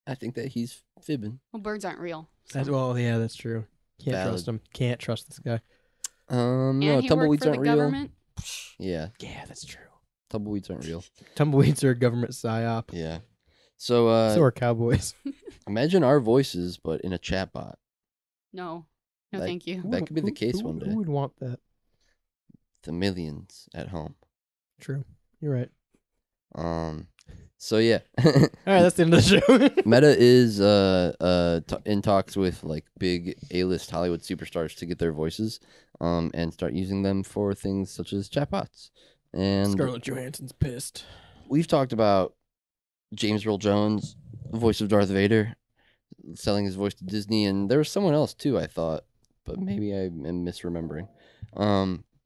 I think that he's fibbing. Well, birds aren't real. so- Well, yeah, that's true. Can't Valid. trust him. Can't trust this guy. No, And he worked tumbleweeds for aren't the real. government. Yeah, Yeah, that's true. tumbleweeds aren't real. Tumbleweeds are a government psyop. Yeah. So, So are cowboys. imagine our voices, but in a chatbot. No. No, Like- thank you. That could be the case one day. Who would want that? The millions at home. True. You're right. So yeah. All right, that's the end of the show. Meta is in talks with like big A-list Hollywood superstars to get their voices and start using them for things such as chatbots. And Scarlett Johansson's pissed. we've talked about James Earl Jones, voice of Darth Vader, selling his voice to Disney, and there was someone else too, I thought, but maybe I am misremembering.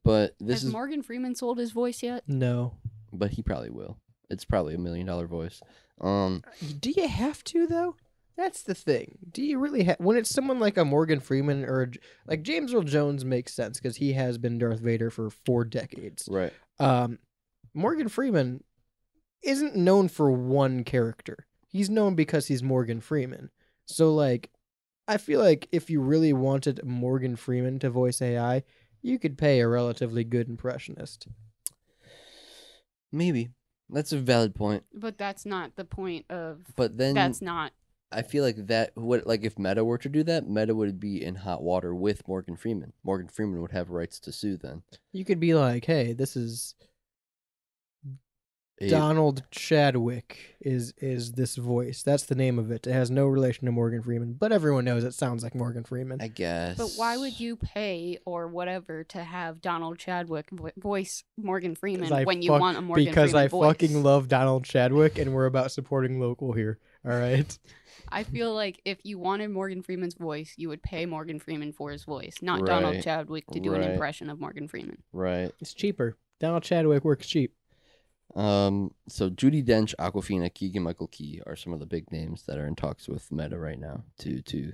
But this Has is Morgan Freeman sold his voice yet? No. but he probably will. It's probably $1 million voice. Do you have to though? That's the thing. Do you really have when it's someone like a Morgan Freeman or like James Earl Jones makes sense because he has been Darth Vader for 4 decades. Right. Morgan Freeman isn't known for one character. He's known because he's Morgan Freeman. So like, I feel like if you really wanted Morgan Freeman to voice AI, you could pay a relatively good impressionist. Maybe. That's a valid point. But that's not the point of. But then That's not. I feel like that would like if Meta were to do that, Meta would be in hot water with Morgan Freeman. Morgan Freeman would have rights to sue then. You could be like, hey, this is A- Donald Chadwick is this voice. That's the name of it. It has no relation to Morgan Freeman, but everyone knows it sounds like Morgan Freeman. I guess. But why would you pay or whatever to have Donald Chadwick voice Morgan Freeman when you want a Morgan because Freeman I voice? fucking love Donald Chadwick and we're about supporting local here. All right. I feel like if you wanted Morgan Freeman's voice, you would pay Morgan Freeman for his voice, not Donald Right. Chadwick to do an Right. impression of Morgan Freeman. Right. It's cheaper. Donald Chadwick works cheap. So Judi Dench, Aquafina, Keegan Michael Key are some of the big names that are in talks with Meta right now to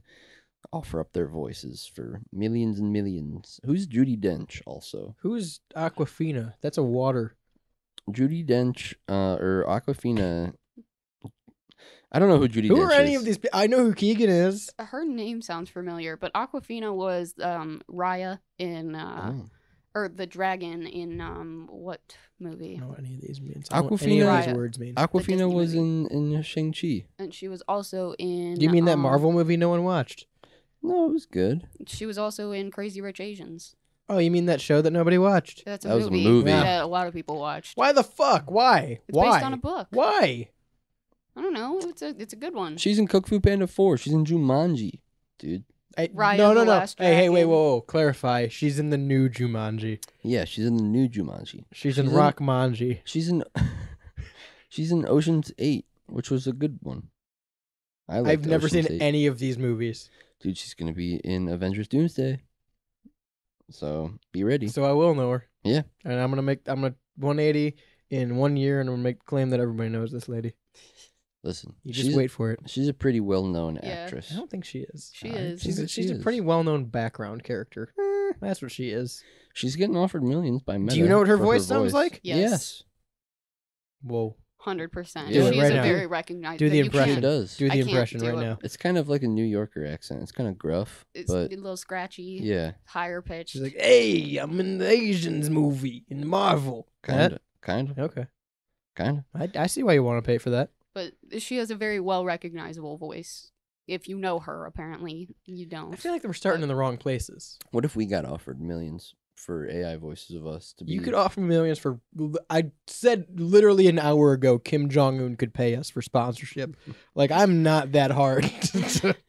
offer up their voices for millions and millions. Who's Judi Dench also? Who's Aquafina? That's a water. Judi Dench or Aquafina. I don't know who Judi Who Dench are any is. of these? I know who Keegan is. Her name sounds familiar, but Aquafina was Raya in Oh. or the dragon in what movie? I don't know what any of these means. I don't know what any Aquafina- of these words mean. Aquafina Disney was movie. in Shang-Chi. And she was also in. Do you mean that Marvel movie no one watched? No, it was good. She was also in Crazy Rich Asians. Oh, you mean that show that nobody watched? That's That was a movie movie. that a lot of people watched. Why the fuck? Why? It's Why? based on a book. Why? I don't know. It's a good one. She's in Kung Fu Panda 4. She's in Jumanji, dude. Raya no, the no, no. Last Hey, wait, Dragon. whoa. Clarify. She's in the new Jumanji. Yeah, she's in the new Jumanji. She's in Rockmanji. She's in she's in Ocean's 8, which was a good one. I've never seen Ocean's 8. any of these movies, Dude, she's gonna be in Avengers Doomsday. So be ready. so I will know her. Yeah. And I'm gonna 180 in 1 year, and I'm gonna make the claim that everybody knows this lady. Listen, You just wait for it. She's a pretty well-known Yeah. actress. I don't think she is. She I is. think that She's she a is. pretty well-known background character. That's what she is. She's getting offered millions by Meta. Do you know what her for voice sounds like? Yes. Whoa. 100%. Do it She right is a now. very recognized. Do the you impression. She can't- does. Do I the can't impression do right it. now. It's kind of like a New Yorker accent. It's kind of gruff, It's but a little scratchy. yeah, Higher pitched. She's like, "Hey, I'm in the Asians movie in Marvel." kind of. Okay. Kind of. I see why you want to pay for that. But she has a very well recognizable voice. If you know her, apparently you I don't. feel like we're starting in the wrong places. What if we got offered millions for AI voices of us to be? You could offer me millions for. I said literally an hour ago, Kim Jong Un could pay us for sponsorship. Like I'm not that hard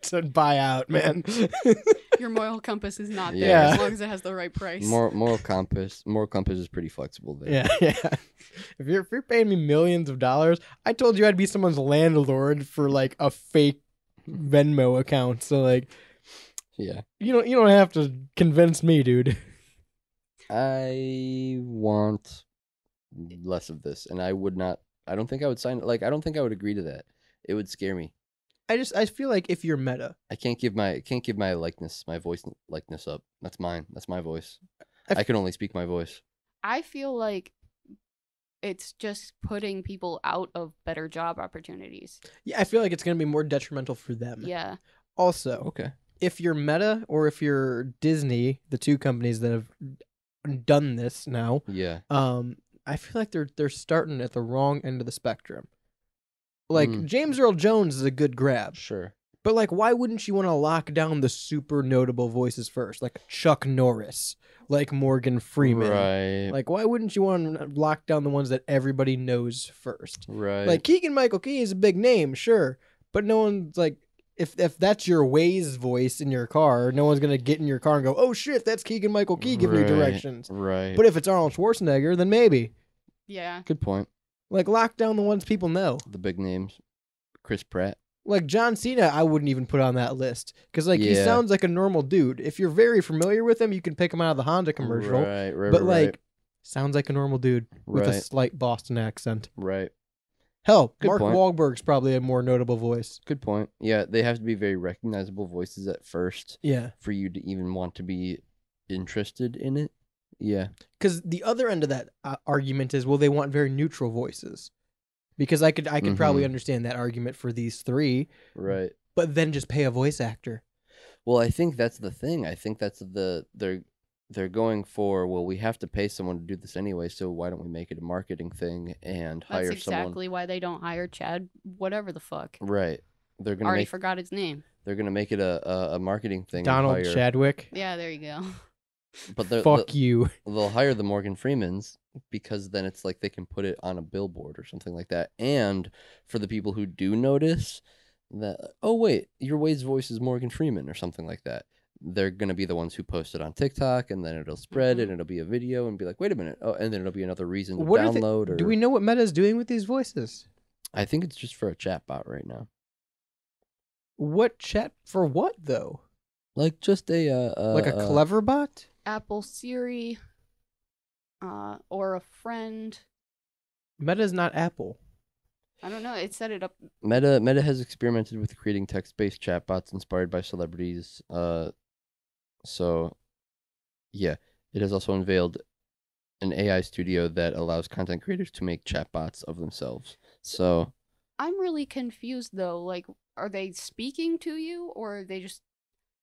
to buy out, man. Your moral compass is not there Yeah. as long as it has the right price. Moral compass is pretty flexible there. Yeah. If you're paying me millions of dollars, I told you I'd be someone's landlord for like a fake Venmo account. So like, Yeah. you don't have to convince me, dude. I want less of this, and I would not. I don't think I would sign. Like, I don't think I would agree to that. It would scare me. I feel like if you're Meta, I can't give my my voice likeness up. That's mine. That's my voice. I I can only speak my voice. I feel like it's just putting people out of better job opportunities. yeah, I feel like it's gonna be more detrimental for them. Yeah. Also, Okay. if you're Meta or if you're Disney, the two companies that have done this now, Yeah. I feel like they're starting at the wrong end of the spectrum. Like Mm. James Earl Jones is a good grab, Sure. but like, why wouldn't you want to lock down the super notable voices first, like Chuck Norris, like Morgan Freeman? Right. Like, why wouldn't you want to lock down the ones that everybody knows first? Right. Like Keegan Michael Key is a big name, sure, but no one's like, if that's your Waze voice in your car, no one's gonna get in your car and go, "Oh shit, that's Keegan Michael Key giving you Right, directions." Right. But if it's Arnold Schwarzenegger, then maybe. Yeah. Good point. Like, lock down the ones people know. The big names. Chris Pratt. Like John Cena, I wouldn't even put on that list because like he Yeah. sounds like a normal dude. If you're very familiar with him, you can pick him out of the Honda commercial. Right. But like, sounds like a normal dude with a Right. slight Boston accent. Right. Hell, Good Mark point. Wahlberg's probably a more notable voice. Good point. Yeah, they have to be very recognizable voices at first Yeah, for you to even want to be interested in it. Yeah. because the other end of that argument is, well, they want very neutral voices. Because I could probably Mhm. understand that argument for these three, Right. but then just pay a voice actor. Well, I think that's the thing. I think that's they're going for, well, we have to pay someone to do this anyway, so why don't we make it a marketing thing and That's hire exactly why they don't hire Chad whatever the fuck. someone? Right. They're gonna Already make forgot his name. they're gonna make it a marketing thing. and Donald hire, Chadwick. Yeah, there you go. But Fuck you. they'll hire the Morgan Freemans because then it's like they can put it on a billboard or something like that. And for the people who do notice that, oh wait, your Wade's voice is Morgan Freeman or something like that, they're gonna be the ones who post it on TikTok, and then it'll spread and it'll be a video and be like, wait a minute, oh, and then it'll be another reason to What are they- download. Or Do we know what Meta's doing with these voices? I think it's just for a chatbot right now, What chat for what though? like just a Like a clever bot? Apple Siri, or a friend. Meta's not Apple. I don't know. It set it up. Meta has experimented with creating text-based chatbots inspired by celebrities. So, yeah, it has also unveiled an AI studio that allows content creators to make chatbots of themselves. So, I'm really confused though. Like, are they speaking to you or are they just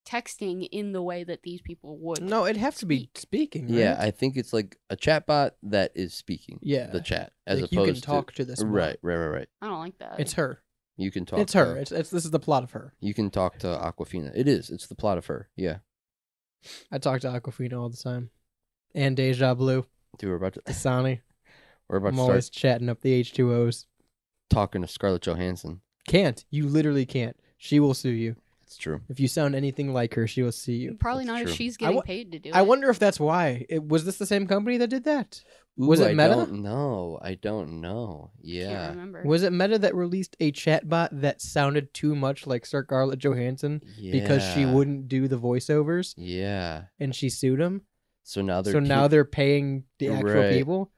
texting in the way that these people would. No, it'd have to be speaking. Right? Yeah, I think it's like a chatbot that is speaking. Yeah. The chat, as Like, opposed you can talk to this. bot. Right. I don't like that. It's her. You can talk. It's her. To, It's this is the plot of her. You can talk to Aquafina. It is. It's the plot of her. Yeah. I talk to Aquafina all the time, and Deja Blue, Dude, we're about to. Dasani. We're about I'm to always start chatting up the H2Os. talking to Scarlett Johansson. Can't. You literally can't. She will sue you. It's true. If you sound anything like her, she will sue you. Probably That's not true. if she's I getting wa- paid to do it. I wonder if that's why. Was this the same company that did that? Ooh, Was it I Meta? don't know. I don't know. Can't Yeah. remember. Was it Meta that released a chatbot that sounded too much like Scarlett Johansson because she Yeah. wouldn't do the voiceovers Yeah. and she sued him? So now they're. So now they're paying the actual Right. people?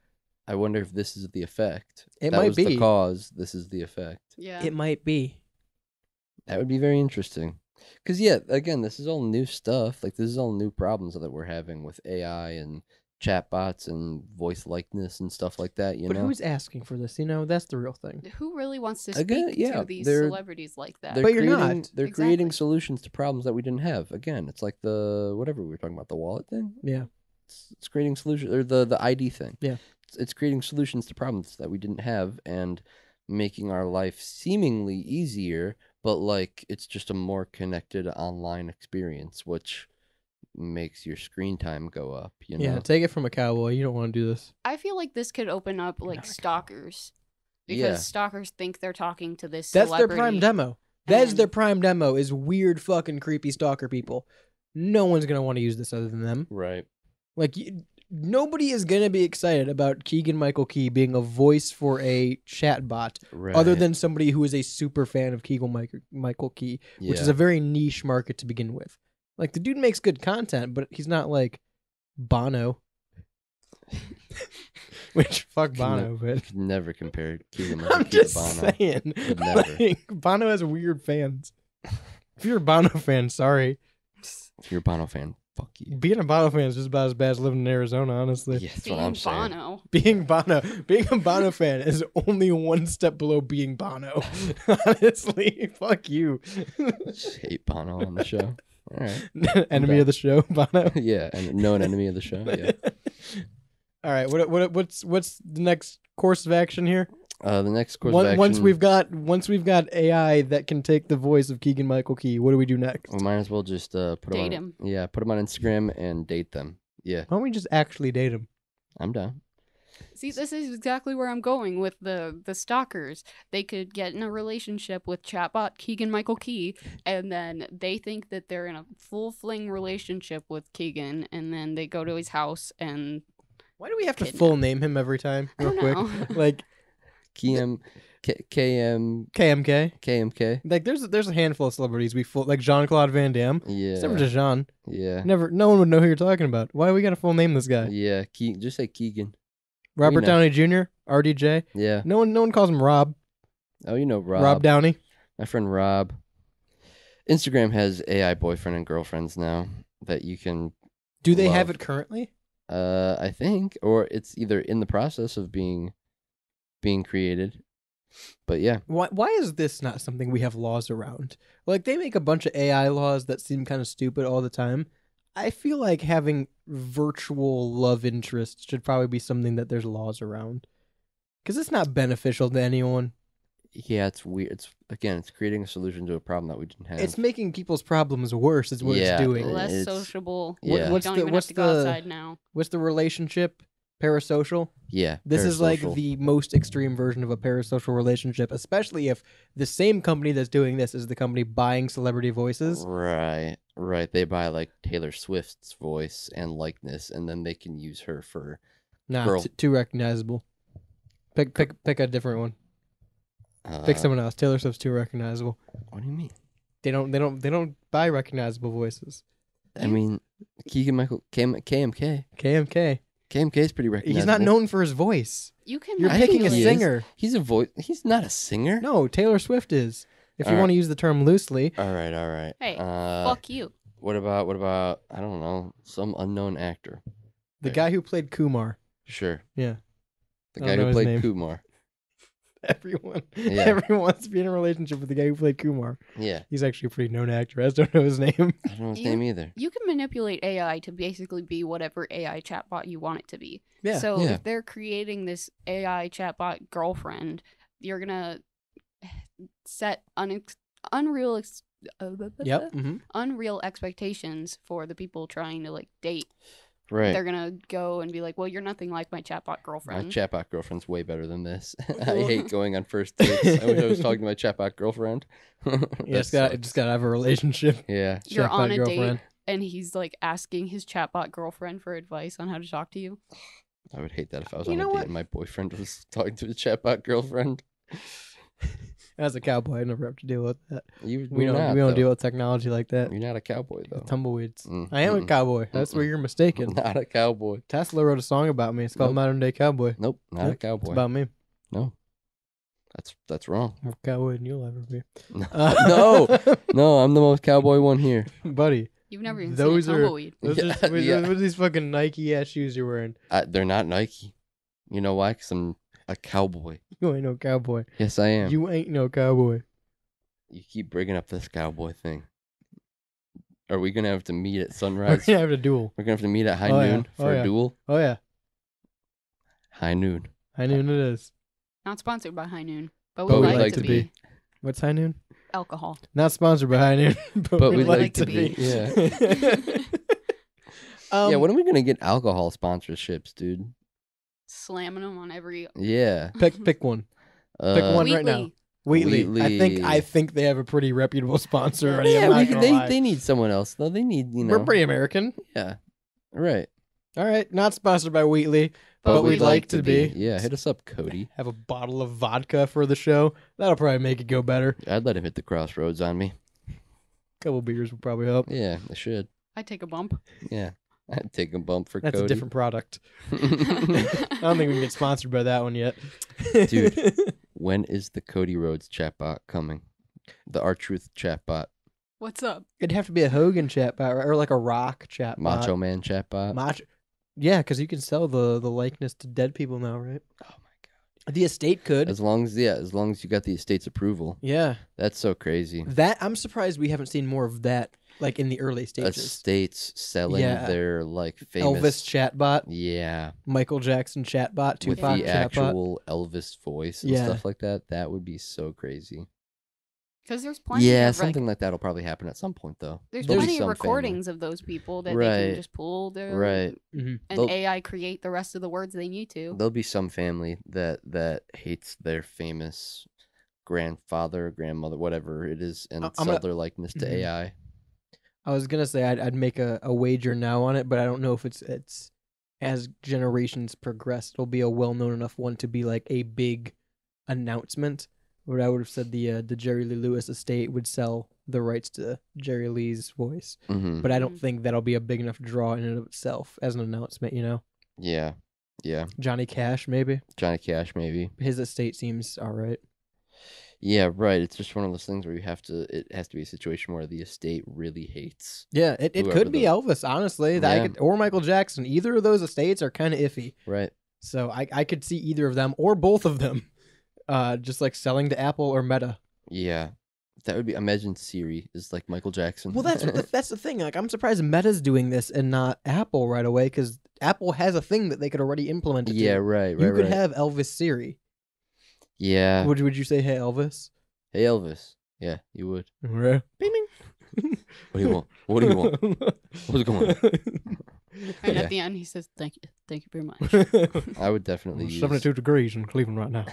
I wonder if this is the effect. It that might was be. the cause. This is the effect. Yeah. It might be. That would be very interesting. Because, yeah, again, this is all new stuff. Like, this is all new problems that we're having with AI and chatbots and voice likeness and stuff like that, you But know? who's asking for this? You know, that's the real thing. Who really wants to speak Again, yeah, to these they're- celebrities like that? They're But you're creating, not. They're creating Exactly. solutions to problems that we didn't have. Again, it's like the, whatever we were talking about, the wallet thing? Yeah. It's creating solutions, or the ID thing. Yeah. It's creating solutions to problems that we didn't have and making our life seemingly easier, but like it's just a more connected online experience, which makes your screen time go up, you know? Yeah, take it from a cowboy. You don't want to do this. I feel like this could open up like stalkers, because Yeah. stalkers think they're talking to this. That's their celebrity. prime demo. That's and- their prime demo is weird fucking creepy stalker people. No one's going to want to use this other than them. Right. Like, nobody is going to be excited about Keegan-Michael Key being a voice for a chatbot Right. other than somebody who is a super fan of Keegan-Michael Key, which is Yeah. a very niche market to begin with. Like, the dude makes good content, but he's not like Bono. Which, fuck Could Bono, but... Could never compare Keegan I'm Michael Key to just Bono. saying. Could never. Like, Bono has weird fans. If you're a Bono fan, sorry. If you're a Bono fan, fuck you. Being a Bono fan is just about as bad as living in Arizona, honestly. Yeah, that's Being what I'm saying. Bono. Being a Bono fan is only one step below being Bono. Honestly, fuck you. Just hate Bono on the show. All right. Enemy of the show, Bono. Yeah, and known enemy of the show. Yeah. All right, what's the next course of action here? The next course of action. Once we've got AI that can take the voice of Keegan-Michael Key, what do we do next? we might as well just put them Date on. him. Yeah, put them on Instagram and date them. Yeah, Why don't we just actually date him? I'm down. See, this is exactly where I'm going with the stalkers. They could get in a relationship with chatbot Keegan-Michael Key, and then they think that they're in a full fling relationship with Keegan, and then they go to his house and Why do we have to Kidnap. full name him every time? I Real don't quick. know. Like KM, KMK. KMK. Like there's a handful of celebrities we full like Jean-Claude Van Damme. Yeah. Except for Jean. Yeah. No one would know who you're talking about. Why we gotta full name this guy? Yeah. Just say Keegan. Robert know. Downey Jr., RDJ. Yeah. No one calls him Rob. Oh, you know Rob. Rob Downey. My friend Rob. Instagram has AI boyfriend and girlfriends now that you can. Do they have love. it currently? I think, or it's either in the process of being created. But yeah, Why is this not something we have laws around? Like they make a bunch of AI laws that seem kind of stupid all the time. I feel like having virtual love interests should probably be something that there's laws around. Because it's not beneficial to anyone. yeah, it's weird. It's creating a solution to a problem that we didn't have. It's making people's problems worse is what Yeah, it's doing. less It's- sociable. yeah. You What's don't the- even what's have to go the- outside now. What's the relationship? Parasocial? Yeah, This is like parasocial. the most extreme version of a parasocial relationship, especially if the same company that's doing this is the company buying celebrity voices. Right. They buy like Taylor Swift's voice and likeness, and then they can use her for. Nah, Girl. too recognizable. Pick a different one. Pick someone else. Taylor Swift's too recognizable. What do you mean? They don't buy recognizable voices. I mean, Keegan Michael KMK. KMK. KMK is pretty recognizable. He's not known for his voice. You can. You're I think picking a he is. singer. He's a voice. He's not a singer. No, Taylor Swift is. If you All want right. to use the term loosely. All right. Hey, fuck you. What about I don't know, some unknown actor? The Okay. guy who played Kumar. Sure. Yeah. The I guy don't know who his played name. Kumar. Everyone Yeah. wants to be in a relationship with the guy who played Kumar. Yeah. He's actually a pretty known actor. I just don't know his name. I don't know his name either. You can manipulate AI to basically be whatever AI chatbot you want it to be. Yeah. So Yeah. if they're creating this AI chatbot girlfriend, you're gonna set unreal Yep. Mm-hmm. unreal expectations for the people trying to like date. Right. They're gonna go and be like, "Well, you're nothing like my chatbot My girlfriend." chatbot girlfriend's way better than this. I hate going on first dates. I wish I was talking to my chatbot girlfriend. Yeah, That just sucks. gotta have a relationship. Yeah. You're on Chatbot a girlfriend. date, and he's like asking his chatbot girlfriend for advice on how to talk to you. I would hate that if I was You on a know date what? and my boyfriend was talking to his chatbot girlfriend. As a cowboy, I never have to deal with that. You, We you're don't not, deal though. with technology like that. You're not a cowboy, though. Tumbleweeds. Mm, I am a mm-mm. cowboy. That's where you're mistaken. Not a cowboy. Tesla wrote a song about me. It's called Nope. Modern Day Cowboy. Nope, not a Yep, cowboy. It's about me. No, that's wrong. More cowboy than you'll ever be. No, no, I'm the most cowboy one here. buddy. You've never even Those seen a are tumbleweed. those Yeah, are, yeah. what are these fucking Nike ass shoes you're wearing? They're not Nike. You know why? Because I'm a cowboy. You ain't no cowboy. Yes, I am. You ain't no cowboy. You keep bringing up this cowboy thing. Are we gonna have to meet at We're sunrise? gonna have a duel. We're gonna have to meet at high Oh, yeah. noon Oh, for yeah. a duel. Oh yeah, High noon. High Noon it is. Not sponsored by High Noon, but But we'd we'd like, to be. What's High Noon? Alcohol. Not sponsored by High Noon, but we'd like, like to to be. be. Yeah. Yeah. Yeah. When are we gonna get alcohol sponsorships, dude? Slamming them on every Yeah. pick one. Pick one right now. Wheatley. Wheatley. I think they have a pretty reputable sponsor already. Yeah, I'm not gonna lie. they need someone else though. They need We're pretty American. Yeah. Right. All right, not sponsored by Wheatley, but we'd like to be. Yeah, hit us up, Cody. Have a bottle of vodka for the show. That'll probably make it go better. I'd let him hit the crossroads on me. Couple beers will probably help. Yeah, I should. I'd take a bump. Yeah. I'd take a bump for That's Cody. a different product. I don't think we can get sponsored by that one yet. Dude. When is the Cody Rhodes chatbot coming? The R-Truth chatbot. What's up? It'd have to be a Hogan chatbot or like a Rock chatbot. Macho Man chatbot. Macho. Yeah, because you can sell the likeness to dead people now, right? Oh my god. The estate could. As long as you got the estate's approval. Yeah. That's so crazy. That I'm surprised we haven't seen more of that, like in the early stages. Estates selling Yeah. their like famous Elvis chatbot, Yeah. Michael Jackson chatbot, With Tupac the chatbot. actual Elvis voice and Yeah. stuff like that. That would be so crazy. Because there's plenty Yeah, of something like that'll probably happen at some point though. there's There'll be plenty of some recordings of those people that they Right. can just pull their Right. Mhm. and They'll- AI create the rest of the words they need to. There'll be some family that hates their famous grandfather, grandmother, whatever it is, and I'm sell gonna- their likeness to Mhm. AI. I was gonna say I'd make a wager now on it, but I don't know if it's as generations progress, it'll be a well known enough one to be like a big announcement. But I would have said the Jerry Lee Lewis estate would sell the rights to Jerry Lee's voice, Mm-hmm. but I don't think that'll be a big enough draw in and of itself as an announcement. You know, Yeah. Yeah. Johnny Cash maybe Johnny Cash, maybe. his estate seems all right. Yeah, right. It's just one of those things where it has to be a situation where the estate really hates. Yeah, it Whoever could be the- Elvis, honestly. That I Yeah. could, or Michael Jackson. Either of those estates are kind of iffy. Right. So I could see either of them or both of them just like selling to Apple or Meta. Yeah. That would be, imagine Siri is like Michael Jackson. Well, that's the thing. Like, I'm surprised Meta's doing this and not Apple right away because Apple has a thing that they could already implement. It Yeah, to. right, You right, could right. have Elvis Siri. Yeah. Would you say, hey, Elvis? Hey, Elvis. Yeah, you would. Bing, bing. What do you want? What do you want? What's going on? And Yeah. at the end, he says, "Thank you very much." I would definitely use 72 degrees in Cleveland right now.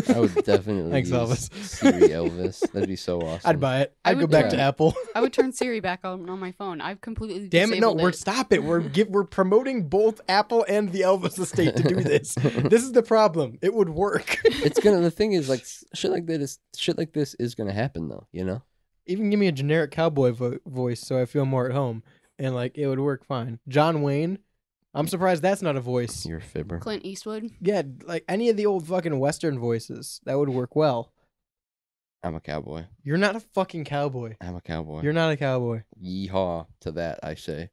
I would definitely Thanks, use Elvis. Siri Elvis. That'd be so awesome. I'd buy it. I I'd go would back try. to Apple. I would turn Siri back on my phone. I've completely Damn it! No, disabled stop it. We're promoting both Apple and the Elvis estate to do this. This is the problem. It would work. It's gonna. The thing is, like, shit like this is gonna happen, though. You know. Even give me a generic cowboy voice so I feel more at home, and like it would work fine. John Wayne, I'm surprised that's not a voice. You're a fibber. Clint Eastwood. Yeah, like any of the old fucking Western voices that would work well. I'm a cowboy. You're not a fucking cowboy. I'm a cowboy. You're not a cowboy. Yeehaw to that, I say.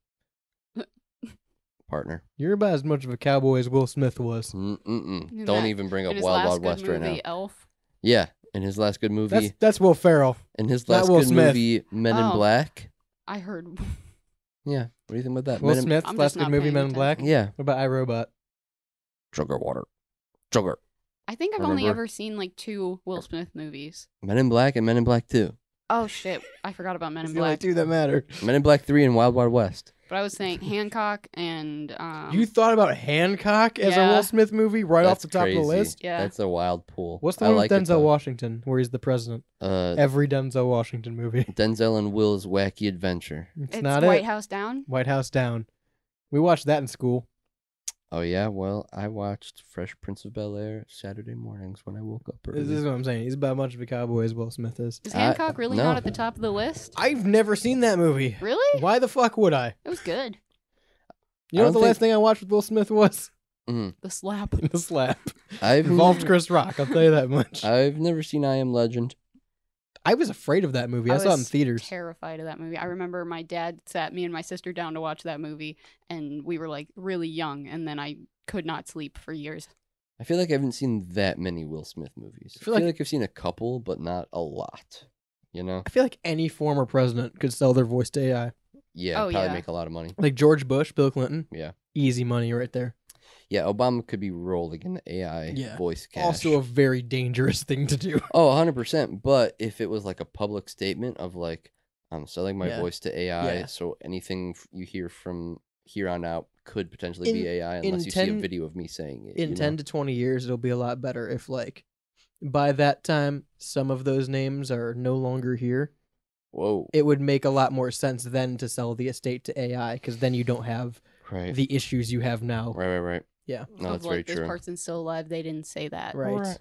Partner. You're about as much of a cowboy as Will Smith was. Mm-mm. In Don't that- even bring in up his Wild last Wild good West right movie, now. Elf. Yeah, in his last good movie. That's Will Ferrell. In his not last Will good Smith. movie, Men in Oh. Black. I heard. Yeah, what do you think about that? Will Men in- Smith's I'm last just good not movie, paying Men in Black. attention. Yeah. What about iRobot? Sugar water. Sugar. I think I've only Remember? ever seen like 2 Will Smith movies. Men in Black and Men in Black 2. Oh shit! I forgot about Men in It's the only Black. two that matter. Men in Black 3 and Wild Wild West. But I was saying Hancock and You thought about Hancock as a Yeah. Will Smith movie right off That's the top crazy. of the list? Yeah. That's a wild pool. What's the I one like with it, Denzel though. Washington where he's the president? Every Denzel Washington movie. Denzel and Will's Wacky Adventure. it's not White it. House Down. White House Down. We watched that in school. Oh, yeah? Well, I watched Fresh Prince of Bel-Air Saturday mornings when I woke up early. This is what I'm saying. He's about much of a cowboy as Will Smith is. Is Hancock really no. not at the top of the list? I've never seen that movie. Really? Why the fuck would I? It was good. You know I what the don't last thing I watched with Will Smith was? Mhm. The slap. The Slap. I've Involved never- Chris Rock, I'll tell you that much. I've never seen I Am Legend. I was afraid of that movie. I saw it in was theaters. Terrified of that movie. I remember my dad sat me and my sister down to watch that movie, and we were like really young, and then I could not sleep for years. I feel like I haven't seen that many Will Smith movies. I feel like I've seen a couple, but not a lot. You know? I feel like any former president could sell their voice to AI. Yeah, Oh, probably yeah. make a lot of money. Like George Bush, Bill Clinton. Yeah. Easy money right there. Yeah, Obama could be rolling in AI voice cash. Also a very dangerous thing to do. Oh, 100%. But if it was like a public statement of like, I'm selling my Yeah. voice to AI, Yeah. so anything you hear from here on out could potentially be AI unless you see a video of me saying it. In you 10 know? to 20 years, it'll be a lot better if, like, by that time, some of those names are no longer here. Whoa. It would make a lot more sense then to sell the estate to AI, because then you don't have Right. the issues you have now. Right. Yeah. No, Of, that's like, very this true. person's still alive. They didn't say that. Right.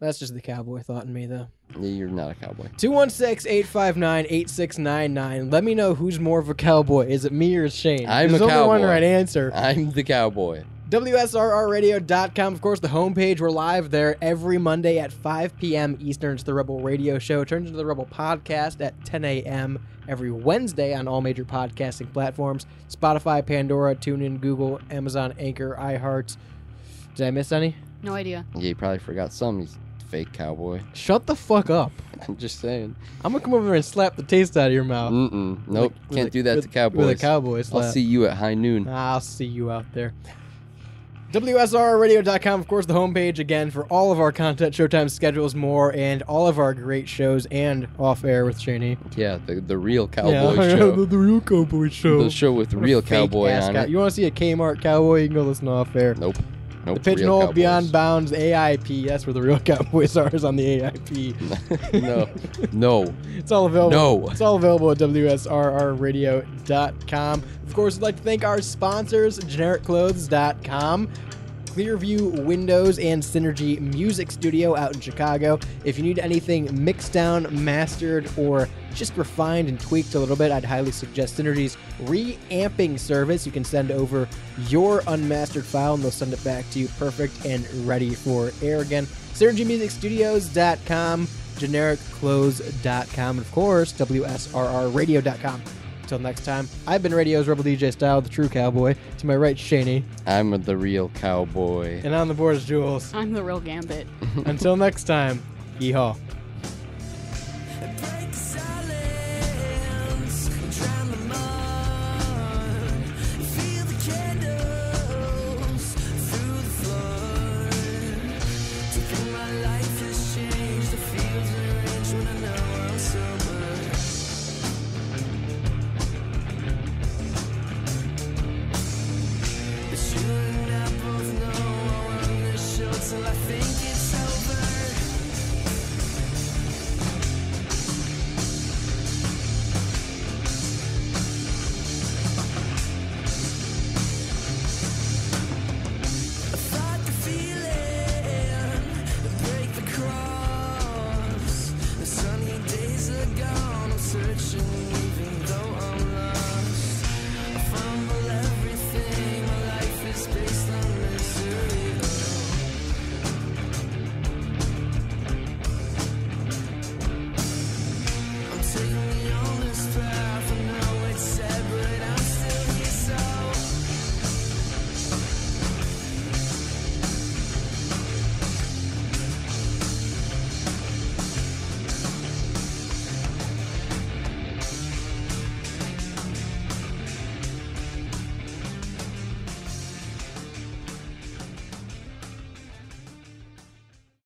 That's just the cowboy thought in me, though. You're not a cowboy. 216-859-8699. Let me know who's more of a cowboy. Is it me or is Shane? I'm There's a only cowboy. one right answer. I'm the cowboy. WSRRradio.com, of course, the homepage. We're live there every Monday at 5 p.m. Eastern. It's the Rebel Radio Show. It turns into the Rebel Podcast at 10 a.m. every Wednesday on all major podcasting platforms. Spotify, Pandora, TuneIn, Google, Amazon, Anchor, iHeart. Did I miss any? No idea. Yeah, you probably forgot some, you fake cowboy. Shut the fuck up. I'm just saying. I'm going to come over there and slap the taste out of your mouth. Nope. Can't do that to cowboys. With a cowboy slap. I'll see you at high noon. I'll see you out there. WSRRadio.com, of course, the homepage again for all of our content, showtime schedules, more, and all of our great shows and off air with Shaney. Yeah, the real cowboy show. the real cowboy show. The show with the What a real fake cowboy ass on guy. it. You want to see a Kmart cowboy? You can go listen to off air. Nope. The real Pigeonhole, cowboys. Beyond Bounds, AIP. That's where the real cowboys are, is on the AIP. No. It's all available. No. It's all available at WSRRradio.com. Of course, we'd like to thank our sponsors, GenericClothes.com, Clearview Windows, and Synergy Music Studio out in Chicago. If you need anything mixed down, mastered, or just refined and tweaked a little bit, I'd highly suggest Synergy's reamping service. You can send over your unmastered file and they'll send it back to you perfect and ready for air again. SynergyMusicStudios.com, GenericClothes.com, and of course, WSRRradio.com. Until next time, I've been Radio's Rebel DJ Style, the true cowboy. To my right, Shaney. I'm the real cowboy. And on the board is Jules. I'm the real Gambit. Until next time, yeehaw.